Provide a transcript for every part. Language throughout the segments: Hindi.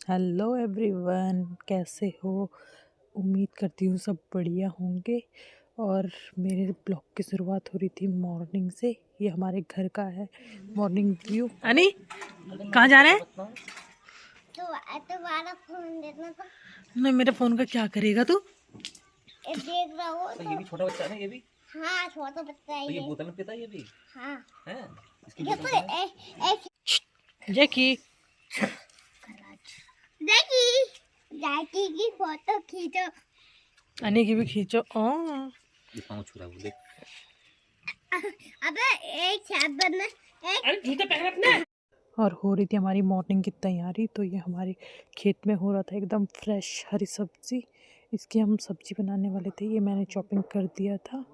हेलो एवरीवन, कैसे हो? उम्मीद करती हूँ सब बढ़िया होंगे। और मेरे ब्लॉग की शुरुआत हो रही थी मॉर्निंग से। ये हमारे घर का है मॉर्निंग व्यू। अनी कहाँ जा रहे हैं? तुम्हारा फोन देखना तो नहीं, मेरे फ़ोन का क्या करेगा तू? देख रहा हो तो ये भी छोटा बच्चा है ना, ये भी। हाँ छोटा बच्चा है तो ये ये। बोतल में पीता है ये भी। हाँ है इसकी ये बोतल तो कहाँ है? जैकी देखी जैकी की फोटो खींचो। अनी की भी खींचो। ये पाँव छू रहा है वो, देख। अबे एक छाप में एक अरे जूते पहन अपने। और हो रही थी हमारी मॉर्निंग की तैयारी। तो ये हमारे खेत में हो रहा था एकदम फ्रेश हरी सब्जी। इसकी हम सब्जी बनाने वाले थे। ये मैंने चॉपिंग कर दिया था।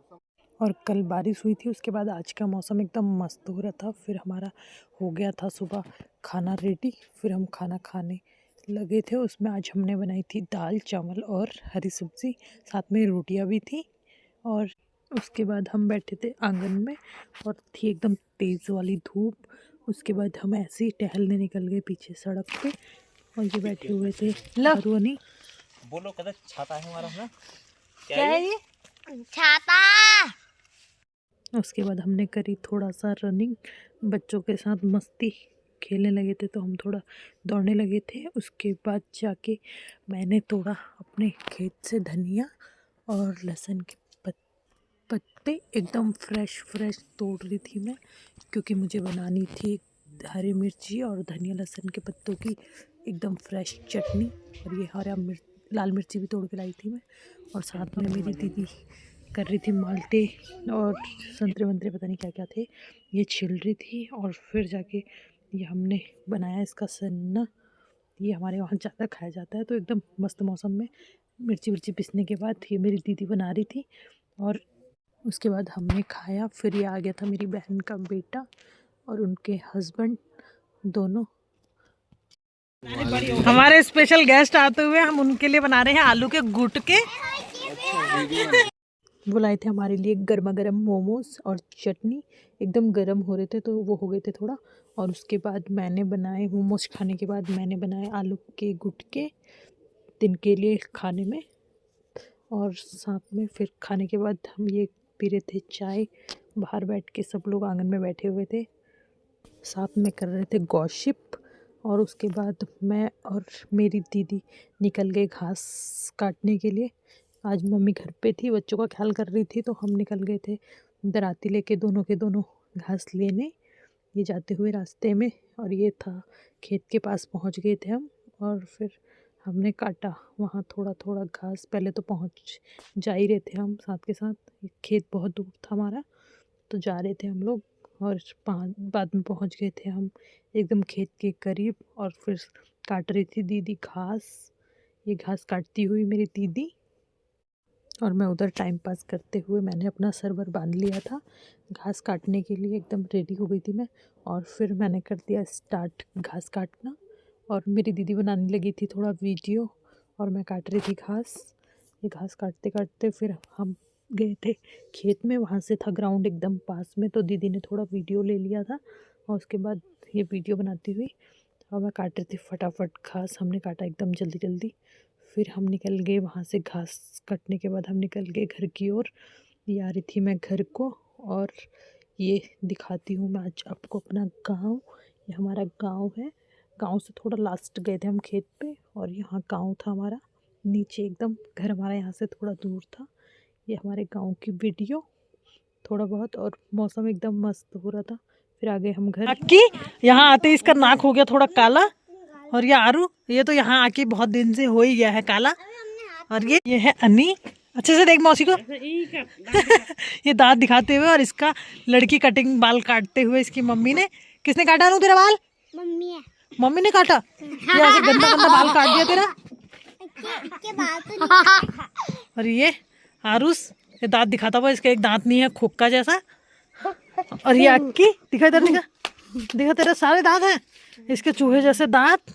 और कल बारिश हुई थी, उसके बाद आज का मौसम एकदम मस्त हो रहा था। फिर हमारा हो गया था सुबह खाना रेडी। फिर हम खाना खाने लगे थे। उसमें आज हमने बनाई थी दाल चावल और हरी सब्ज़ी, साथ में रोटियां भी थी। और उसके बाद हम बैठे थे आंगन में और थी एकदम तेज़ वाली धूप। उसके बाद हम ऐसे ही टहलने निकल गए पीछे सड़क पे। और ये बैठे हुए थे हरुआनी। बोलो कदर छाता है हमारा ना। क्या है ये? छाता। उसके बाद हमने करी थोड़ा सा रनिंग, बच्चों के साथ मस्ती खेलने लगे थे। तो हम थोड़ा दौड़ने लगे थे। उसके बाद जाके मैंने तोड़ा अपने खेत से धनिया और लहसुन के पत्ते एकदम फ्रेश फ्रेश तोड़ रही थी मैं, क्योंकि मुझे बनानी थी हरी मिर्ची और धनिया लहसुन के पत्तों की एकदम फ्रेश चटनी। और ये लाल मिर्ची भी तोड़ के लाई थी मैं। और साथ में मेरी दीदी कर रही थी माल्टे और संतरे वंतरे, पता नहीं क्या क्या थे, ये छिल रही थी। और फिर जाके ये हमने बनाया इसका सन्ना। ये हमारे वहाँ ज़्यादा खाया जाता है। तो एकदम मस्त मौसम में मिर्ची विर्ची पीसने के बाद ये मेरी दीदी बना रही थी। और उसके बाद हमने खाया। फिर ये आ गया था मेरी बहन का बेटा और उनके हस्बैंड दोनों। हमारे स्पेशल गेस्ट आते हुए हम उनके लिए बना रहे हैं आलू के गुटके। बुलाए थे हमारे लिए गर्मा गर्म मोमोज और चटनी। एकदम गर्म हो रहे थे तो वो हो गए थे थोड़ा। और उसके बाद मैंने बनाए मोमोज खाने के बाद मैंने बनाए आलू के गुटके दिन के लिए खाने में। और साथ में फिर खाने के बाद हम ये पी रहे थे चाय। बाहर बैठ के सब लोग आंगन में बैठे हुए थे, साथ में कर रहे थे गॉसिप। और उसके बाद मैं और मेरी दीदी निकल गए घास काटने के लिए। आज मम्मी घर पे थी, बच्चों का ख्याल कर रही थी, तो हम निकल गए थे दराती लेके दोनों के दोनों घास लेने, ये जाते हुए रास्ते में। और ये था खेत के पास पहुंच गए थे हम। और फिर हमने काटा वहाँ थोड़ा थोड़ा घास। पहले तो पहुँच जा ही रहे थे हम साथ के साथ, खेत बहुत दूर था हमारा, तो जा रहे थे हम लोग। और बाद में पहुँच गए थे हम एकदम खेत के करीब। और फिर काट रही थी दीदी घास। ये घास काटती हुई मेरी दीदी और मैं उधर टाइम पास करते हुए मैंने अपना सरवर बांध लिया था घास काटने के लिए। एकदम रेडी हो गई थी मैं। और फिर मैंने कर दिया स्टार्ट घास काटना। और मेरी दीदी बनाने लगी थी थोड़ा वीडियो और मैं काट रही थी घास। ये घास काटते काटते फिर हम गए थे खेत में। वहाँ से था ग्राउंड एकदम पास में, तो दीदी ने थोड़ा वीडियो ले लिया था। और उसके बाद ये वीडियो बनाती हुई और मैं काट रही थी फटाफट घास। हमने काटा एकदम जल्दी जल्दी। फिर हम निकल गए वहाँ से। घास कटने के बाद हम निकल गए घर की ओर। ये आ रही थी मैं घर को। और ये दिखाती हूँ मैं आज आपको अपना गांव। ये हमारा गांव है। गांव से थोड़ा लास्ट गए थे हम खेत पे और यहाँ गांव था हमारा नीचे एकदम। घर हमारा यहाँ से थोड़ा दूर था। ये हमारे गांव की वीडियो थोड़ा बहुत। और मौसम एकदम मस्त हो रहा था। फिर आ गए हम घर। अक्की यहाँ आते इसका नाक हो गया थोड़ा काला। और ये आरू, ये तो यहाँ आके बहुत दिन से हो ही गया है काला। और ये है अन्नी, अच्छे से देख मौसी को। ये दांत दिखाते हुए। और इसका लड़की कटिंग बाल काटते हुए इसकी मम्मी ने। किसने काटा अनु तेरा बाल? मम्मी है। मम्मी ने काटा। ये ऐसे गंदा गंदा बाल काट दिया तेरा। के बाल तो और ये आरुस, ये दांत दिखाता हुआ। इसका एक दांत नहीं है, खोखा जैसा। और ये अक्की, दिखा इधर, दिखा दिखा, तेरे सारे दांत हैं, इसके चूहे जैसे दांत।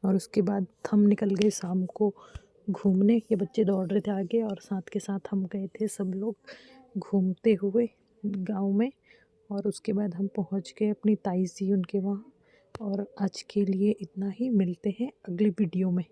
और उसके बाद हम निकल गए शाम को घूमने। ये बच्चे दौड़ रहे थे आगे और साथ के साथ हम गए थे सब लोग घूमते हुए गांव में। और उसके बाद हम पहुंच गए अपनी ताई सी उनके वहाँ। और आज के लिए इतना ही, मिलते हैं अगली वीडियो में।